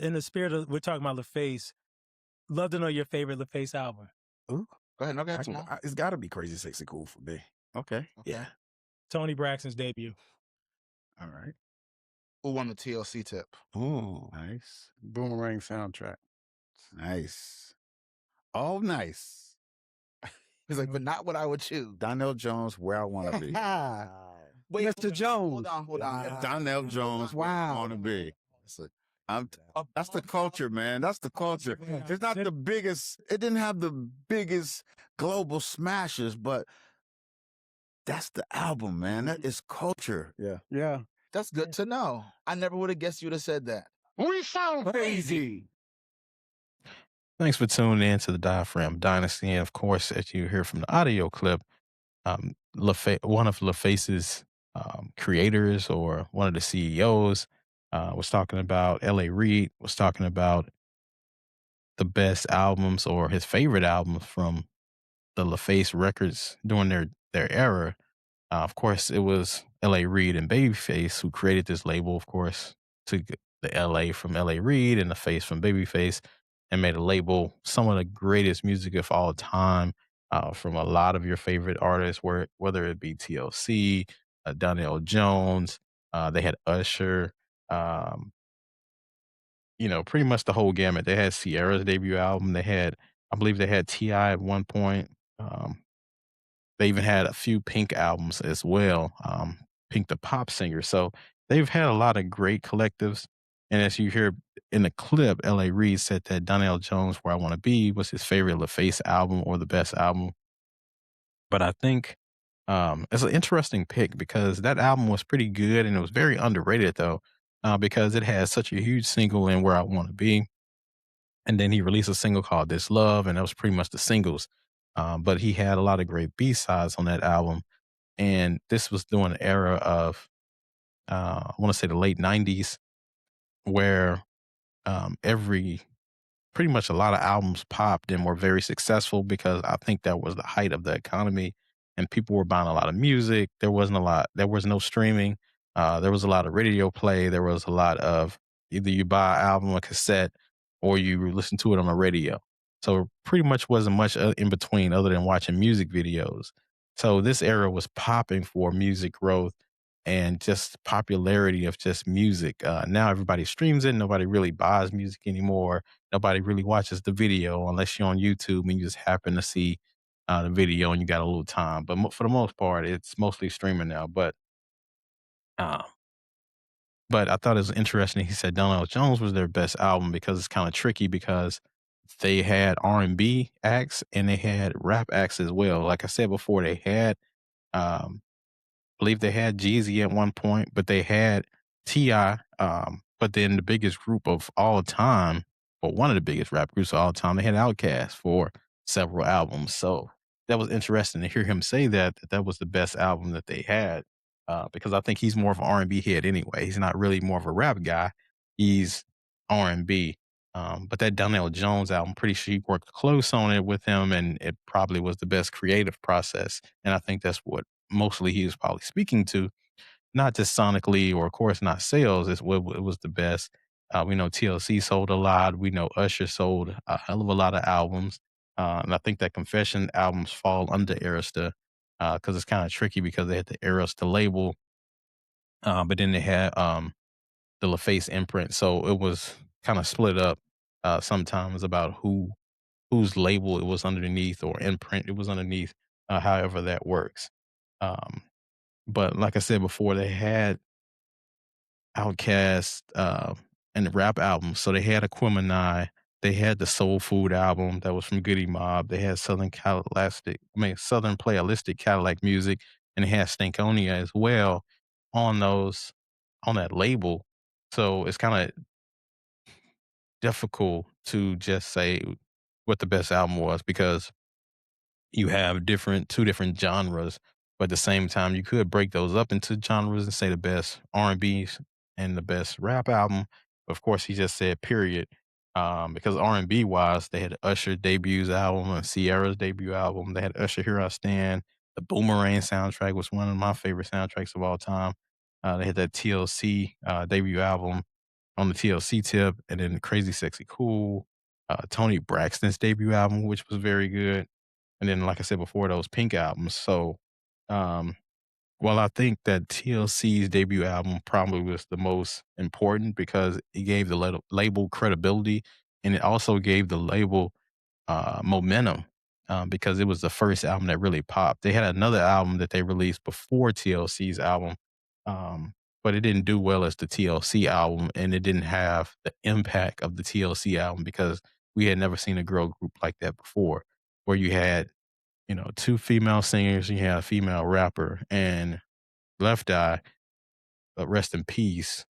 in the spirit of we're talking about LaFace, love to know your favorite LaFace album. Ooh, Go ahead. No, go ahead, Simone. it's got to be Crazy Sexy Cool for me. Okay. Yeah. Tony Braxton's debut. All right. Who won the TLC tip? Oh, Nice. Boomerang soundtrack. nice. All nice. He's like, but not what I would choose. Donnell Jones, Where I Want to Be. Wait, Mr. Jones. Hold on. Donnell Jones, Where I Wow. Want to Be. That's the culture, man. That's the culture. It's not the biggest. It didn't have the biggest global smashes, but that's the album, man. That is culture. Yeah. That's good to know. I never would have guessed you would have said that. We sound crazy. Thanks for tuning in to the Diaphragm Dynasty. And of course, as you hear from the audio clip, one of LaFace's creators or one of the CEOs was talking about L.A. Reid, was talking about the best albums or his favorite albums from the LaFace records during their era. Of course, it was L.A. Reid and Babyface who created this label, of course, took the L.A. from L.A. Reid and the Face from Babyface and made a label, some of the greatest music of all time from a lot of your favorite artists, whether it be TLC, Donnell Jones, they had Usher, pretty much the whole gamut. They had Sierra's debut album. I believe they had T.I. at one point. They even had a few Pink albums as well, Pink the pop singer. So they've had a lot of great collectives. And as you hear in the clip, L.A. Reid said that Donnell Jones, Where I Want to Be, was his favorite LaFace album or the best album. But I think it's an interesting pick because that album was pretty good and it was very underrated, though, because it had such a huge single in Where I Want to Be. And then he released a single called This Love, and that was pretty much the singles. But he had a lot of great B-sides on that album. And this was during an era of, I want to say the late 90s, where pretty much a lot of albums popped and were very successful because I think that was the height of the economy and people were buying a lot of music. There was no streaming. There was a lot of radio play. There was a lot of either you buy an album, a cassette, or you listen to it on the radio. So pretty much wasn't much in between other than watching music videos. So this era was popping for music growth and just popularity of just music. Now everybody streams it. Nobody really buys music anymore. Nobody really watches the video unless you're on YouTube and you just happen to see the video and you got a little time. But for the most part, it's mostly streaming now. Uh, but I thought it was interesting. He said Donnell Jones was their best album because it's kind of tricky because they had R&B acts and they had rap acts as well. Like I said before, they had um, believe they had Jeezy at one point, but they had T.I. But then the biggest group of all time, or one of the biggest rap groups of all time, they had Outkast for several albums. So that was interesting to hear him say that was the best album that they had. Because I think he's more of an R&B head anyway. He's not really more of a rap guy. He's R&B. But that Donnell Jones album, pretty sure he worked close on it with him, and it probably was the best creative process. And I think that's what mostly he was probably speaking to, not just sonically or of course not sales. It was the best. We know TLC sold a lot. We know Usher sold a hell of a lot of albums. And I think that Confession albums fall under Arista because it's kind of tricky because they had the Arista label, but then they had the LaFace imprint. So it was kind of split up sometimes about whose label it was underneath or imprint it was underneath, however that works. Um, but like I said before, they had Outkast and the rap albums. So they had Aquemini, they had the Soul Food album that was from Goody Mob. They had Southern Playalistic Cadillac Music, and they had Stankonia as well on that label. So it's kind of difficult to just say what the best album was because you have two different genres, but at the same time, you could break those up into genres and say the best R&B and the best rap album. Of course, he just said period, because R&B wise, they had Usher debut album and Sierra's debut album. They had Usher Here I Stand. The Boomerang soundtrack was one of my favorite soundtracks of all time. They had that TLC debut album. on the TLC tip, and then Crazy Sexy Cool, Tony Braxton's debut album, which was very good, and then, like I said before, those Pink albums. So, um, while I think that TLC's debut album probably was the most important because it gave the label credibility, and it also gave the label momentum because it was the first album that really popped. They had another album that they released before TLC's album, um, but it didn't do well as the TLC album, and it didn't have the impact of the TLC album because we had never seen a girl group like that before, where you had two female singers, you had a female rapper, and Left Eye, rest in peace,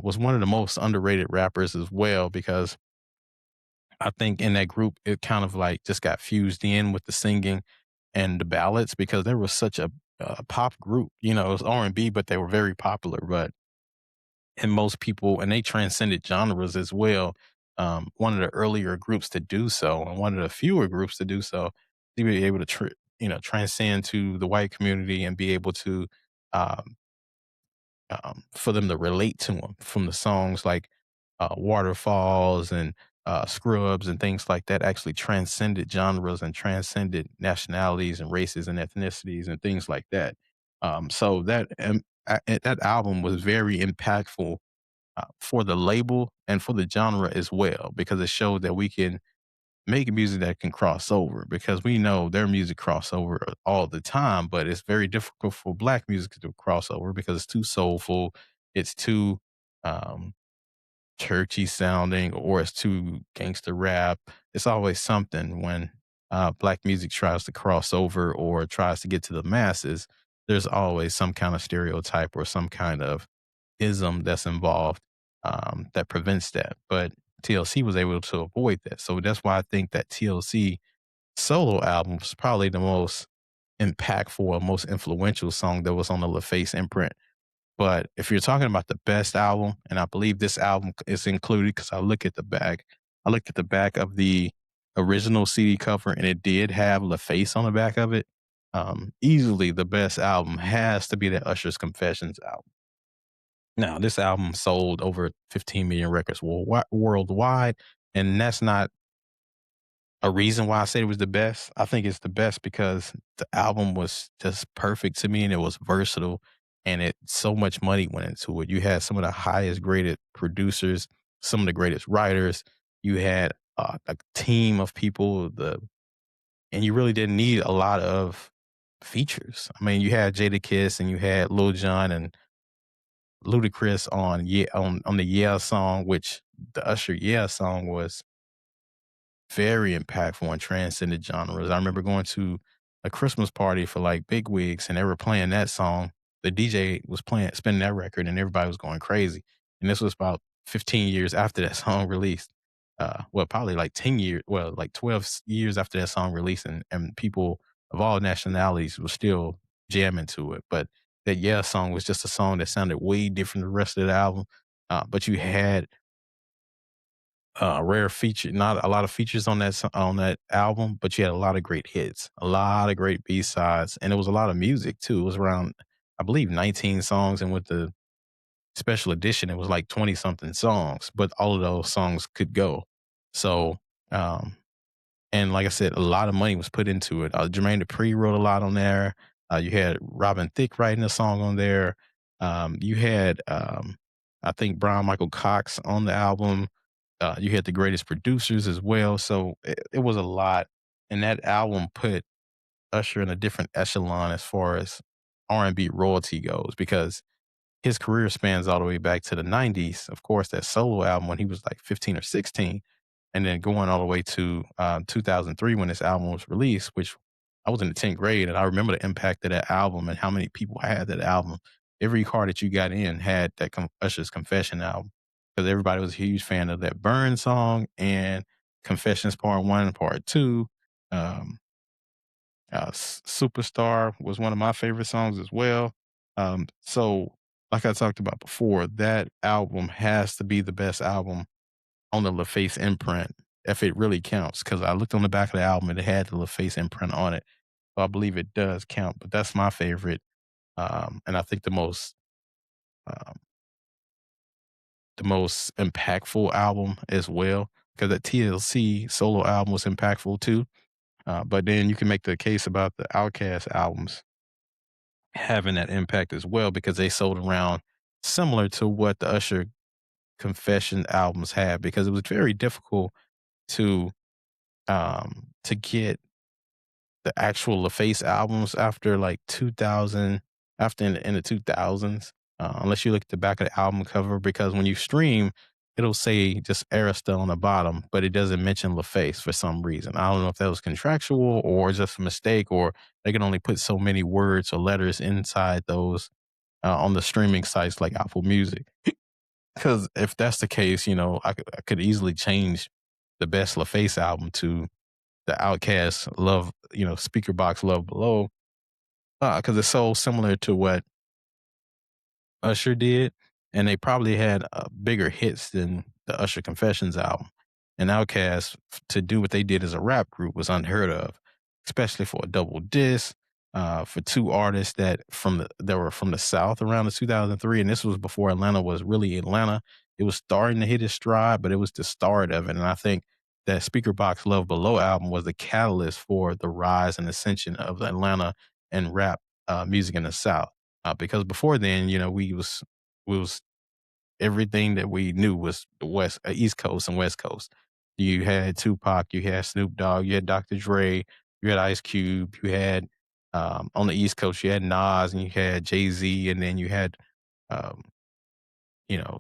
was one of the most underrated rappers as well because I think in that group, it kind of like just got fused in with the singing and the ballads because there was such a pop group. It was R&B, but they were very popular. But and most people, and they transcended genres as well. One of the earlier groups to do so, and one of the fewer groups to do so, to be able to transcend to the white community and be able to um, for them to relate to them from the songs like Waterfalls and Scrubs and things like that actually transcended genres and transcended nationalities and races and ethnicities and things like that. So that album was very impactful for the label and for the genre as well because it showed that we can make music that can cross over because we know their music cross over all the time, but it's very difficult for black music to cross over because it's too soulful, it's too um, churchy sounding, or it's too gangster rap. It's always something when black music tries to cross over or tries to get to the masses. There's always some kind of stereotype or some kind of ism that's involved that prevents that. But TLC was able to avoid that. So that's why I think that TLC solo album is probably the most impactful or most influential song that was on the LaFace imprint. But if you're talking about the best album, and I believe this album is included because I looked at the back of the original CD cover and it did have LaFace on the back of it. Easily the best album has to be the Usher's Confessions album. Now, this album sold over 15 million records worldwide, and that's not a reason why I said it was the best. I think it's the best because the album was just perfect to me and it was versatile and so much money went into it. You had some of the highest graded producers, some of the greatest writers. You had a team of people, and you really didn't need a lot of features. I mean, you had Jadakiss and you had Lil Jon and Ludacris on the Yeah song, which the Usher Yeah song was very impactful and transcended genres. I remember going to a Christmas party for like big wigs and they were playing that song. The DJ was spinning that record and everybody was going crazy. And this was about 15 years after that song released. Probably like 10 years, like 12 years after that song released and people of all nationalities were still jamming to it. But that Yeah song was just a song that sounded way different than the rest of the album. But you had rare feature, not a lot of features on that album, but you had a lot of great hits, a lot of great B sides, and it was a lot of music too. It was around, I believe, 19 songs, and with the special edition, it was like 20 something songs. But all of those songs could go. So, um, and like I said, a lot of money was put into it. Jermaine Dupri wrote a lot on there. You had Robin Thicke writing a song on there. You had, I think, Brian Michael Cox on the album. You had the greatest producers as well. So it was a lot. And that album put Usher in a different echelon as far as R&B royalty goes because his career spans all the way back to the 90s. Of course, that solo album when he was like 15 or 16, and then going all the way to 2003 when this album was released, which I was in the 10th grade, and I remember the impact of that album and how many people had that album. Every car that you got in had that Usher's Confession album because everybody was a huge fan of that Burn song and Confessions Part 1 and Part 2. Um, Superstar was one of my favorite songs as well. So, like I talked about before, that album has to be the best album on the LaFace imprint, if it really counts, because I looked on the back of the album and it had the LaFace imprint on it. So I believe it does count, but that's my favorite. And I think the most um, the most impactful album as well, because the TLC solo album was impactful too. But then you can make the case about the Outkast albums having that impact as well because they sold around similar to what the Usher Confession albums had because it was very difficult to get the actual LaFace albums after like 2000, after in the 2000s, unless you look at the back of the album cover, because when you stream, it'll say just Arista on the bottom, but it doesn't mention LaFace for some reason. I don't know if that was contractual or just a mistake, or they can only put so many words or letters inside those on the streaming sites like Apple Music. Because if that's the case, I could easily change the best LaFace album to the Outcast Love, Speaker Box Love Below, because it's so similar to what Usher did, and they probably had bigger hits than the Usher Confessions album. And Outkast, to do what they did as a rap group was unheard of, especially for a double disc, for two artists that were from the South around the 2003, and this was before Atlanta was really Atlanta. It was starting to hit its stride, but it was the start of it. And I think that Speaker Box Love Below album was the catalyst for the rise and ascension of Atlanta and rap music in the South. Because before then, we was everything that we knew was the East Coast and West Coast. You had Tupac, you had Snoop Dogg, you had Dr. Dre, you had Ice Cube, you had on the East Coast you had Nas and you had Jay-Z, and then you had um,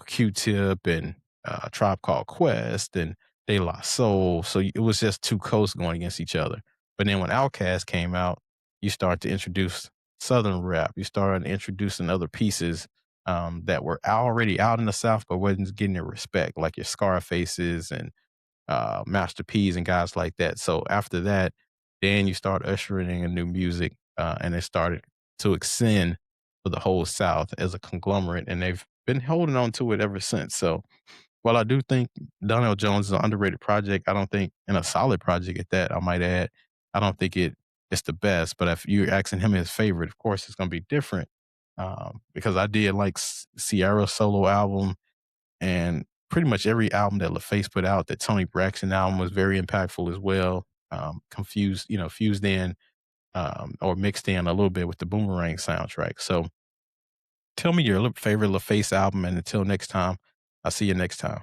Q-Tip and Tribe Called Quest and De La Soul. So it was just two coasts going against each other. But then when Outkast came out, you start to introduce Southern rap. You started introducing other pieces that were already out in the South, but wasn't getting the respect, like your Scarfaces and Master P's and guys like that. So after that, then you start ushering in new music, and it started to extend for the whole South as a conglomerate, and they've been holding on to it ever since. So while I do think Donnell Jones is an underrated project, I don't think, and a solid project at that, I might add, I don't think it's the best. But if you're asking him his favorite, of course it's going to be different, because I did like Sierra's solo album, and pretty much every album that LaFace put out. That Tony Braxton album was very impactful as well. Fused in or mixed in a little bit with the Boomerang soundtrack. So tell me your favorite LaFace album, and until next time, I'll see you next time.